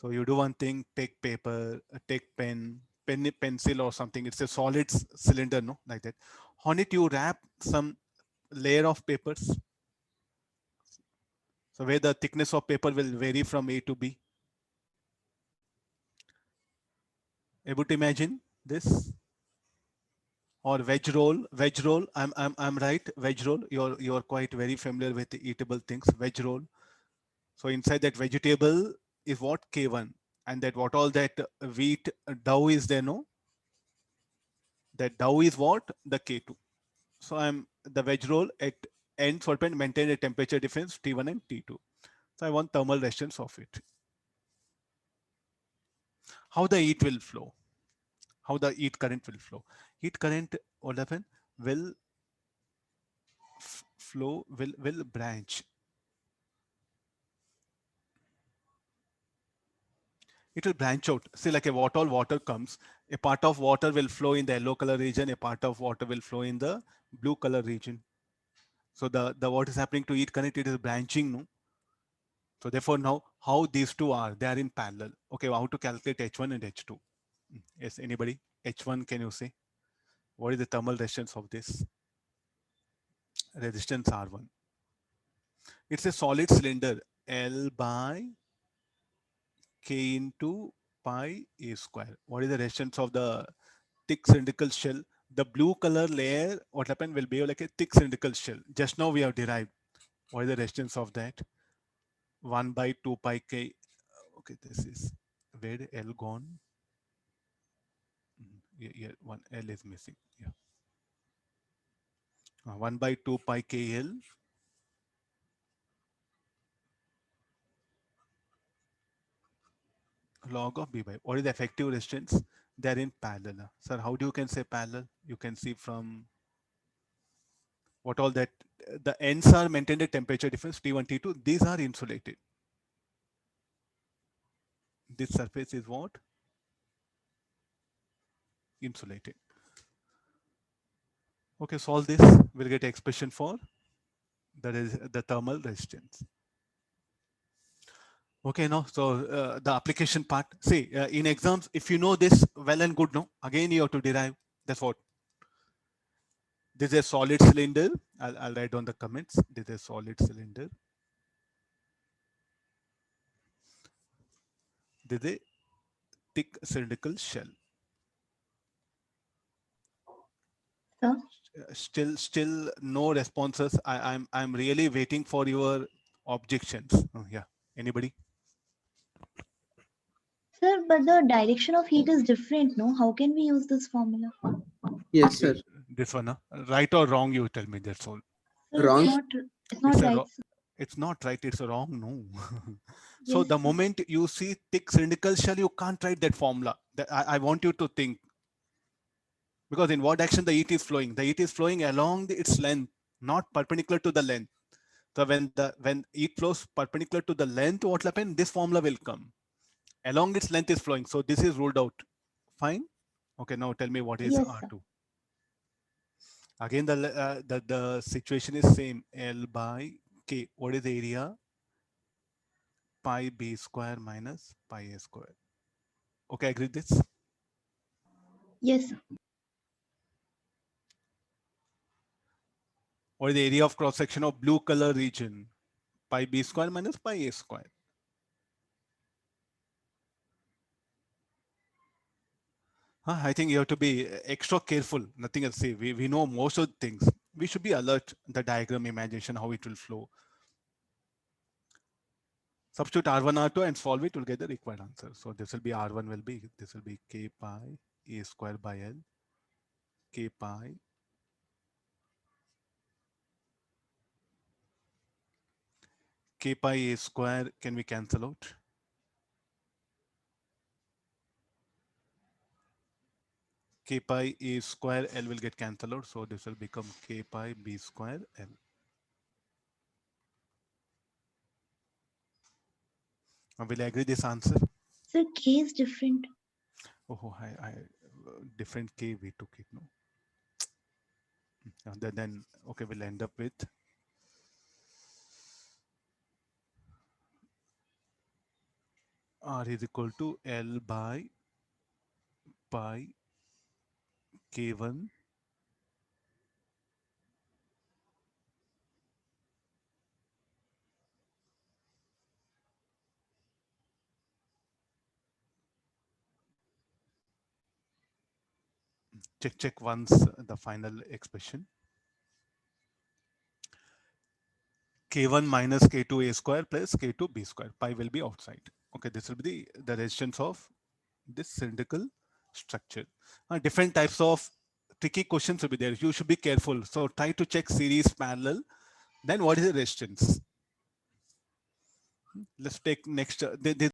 So you do one thing, take paper, take pencil or something. It's a solid cylinder, no, like that. On it you wrap some layer of papers. So where the thickness of paper will vary from A to B. Able to imagine this? Or wedge roll. I'm right. Wedge roll. You're quite very familiar with the eatable things. Wedge roll. So inside that vegetable is what K1, and that what all that wheat dough is there. No, that dough is what the K2. So I'm the wedge roll at end solvent maintain a temperature difference T1 and T2. So I want thermal resistance of it. How the heat will flow? How the heat current will flow? Heat current what happen will flow will branch. It will branch out. See, like a water, all water comes. A part of water will flow in the yellow color region. A part of water will flow in the blue color region. So the what is happening to heat current? It is branching, no? So therefore now how these two are, they are in parallel. Okay, how to calculate H1 and H2? Yes, anybody? H1, can you say? What is the thermal resistance of this? Resistance R1. It's a solid cylinder, L by K into pi A square. What is the resistance of the thick cylindrical shell? The blue color layer, what happened will be like a thick cylindrical shell. Just now we have derived. What is the resistance of that? 1 by 2 pi K. Okay, this is where the L gone. Yeah, yeah, one L is missing. Yeah. 1 by 2 pi KL log of B by. What is the effective resistance? They're in parallel. Sir, how do you can say parallel? You can see from what all that the ends are maintained at temperature difference T1, T2. These are insulated. This surface is what? Insulated. Okay, solve this. We'll get expression for the thermal resistance. Okay, no. So the application part. See, in exams, if you know this, well and good. No, again you have to derive. That's what. This is a solid cylinder. I'll write down the comments. This is a solid cylinder. This is a thick cylindrical shell. Sir, Still no responses. I'm really waiting for your objections. Oh, yeah. Anybody? sir, but the direction of heat is different, no? How can we use this formula? Yes, sir. This one, huh? Right or wrong? You tell me. That's all. Sir, Wrong. it's It's not a right, wrong. sir. It's not right. It's a wrong. No. So Yes, the sir. moment you see thick cylindrical shell, you can't write that formula. I want you to think, because in what direction the heat is flowing? The heat is flowing along its length, not perpendicular to the length. So when heat flows perpendicular to the length, what will happen? This formula will come. Along its length is flowing. So this is ruled out. Fine. Okay. Now tell me what is Yes, sir. R2. Again, the situation is same. L by K. What is the area? Pi b square minus pi a square. Okay, agree this. Yes, sir. What is the area of cross section of blue color region? Pi b square minus pi a square. I think you have to be extra careful. Nothing else. See, we know most of the things. We should be alert. The diagram imagination, how it will flow. Substitute R1, R2 and solve it. You'll get the required answer. So this will be R1 will be, this will be K pi A square by L, K pi K pi A square. Can we cancel out? K pi A square L will get cancelled out. So this will become K pi B square L. Will I agree this answer? Sir, K is different. Oh, different K we took it, no? Then okay, we'll end up with R is equal to L by pi K1. Check once the final expression. K1 minus K2 A square plus K2 B square. Pi will be outside. Okay, this will be the resistance of this cylindrical structure. Different types of tricky questions will be there. You should be careful. So try to check series, parallel. Then what is the resistance? Let's take next.